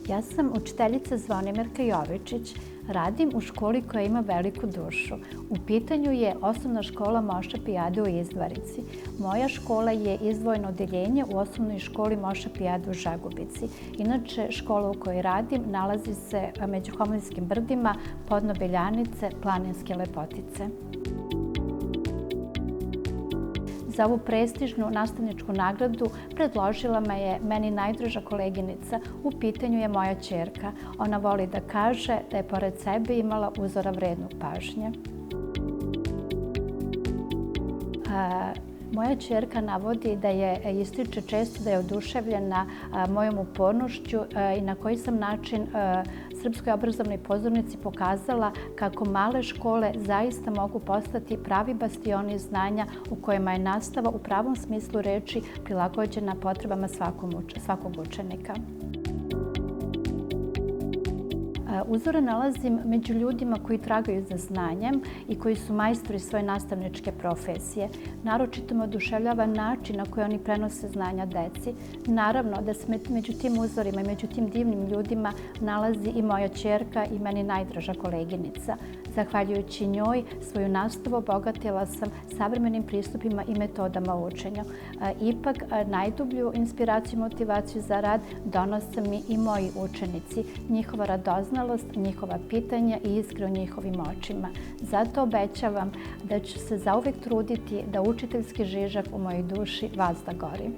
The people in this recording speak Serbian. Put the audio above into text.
Ja sam učiteljica Zvonimirka Jovičić. Radim u školi koja ima veliku dušu. U pitanju je osnovna škola Moša Pijade u Izdvarici. Moja škola je izdvojeno odeljenje u osnovnoj školi Moša Pijade u Žagubici. Inače, škola u kojoj radim nalazi se među Homoljskim brdima, podno Beljanice, planinske lepotice. Za ovu prestižnu nastavničku nagradu predložila me je meni najdraža koleginica. U pitanju je moja ćerka. Ona voli da kaže da je pored sebe imala uzora vrednog pažnje. Moja ćerka navodi da je ističe često da je oduševljena mojom upornošću i na koji sam način Srpskoj obrazovnoj pozornici pokazala kako male škole zaista mogu postati pravi bastioni znanja u kojima je nastava u pravom smislu reči prilagođena potrebama svakog učenika. Uzore nalazim među ljudima koji tragaju za znanjem i koji su majstori svoje nastavničke profesije. Naročito me oduševljava način na koji oni prenose znanja deci. Naravno da se među tim uzorima i među tim divnim ljudima nalazi i moja ćerka i meni najdraža koleginica. Zahvaljujući njoj svoju nastavu obogatila sam savremenim pristupima i metodama učenja. Ipak, najdublju inspiraciju i motivaciju za rad donose mi i moji učenici, njihova radoznalost, njihova pitanja i iskra u njihovim očima. Zato obećavam da ću se zauvek truditi da učiteljski žižak u mojoj duši vazda gori.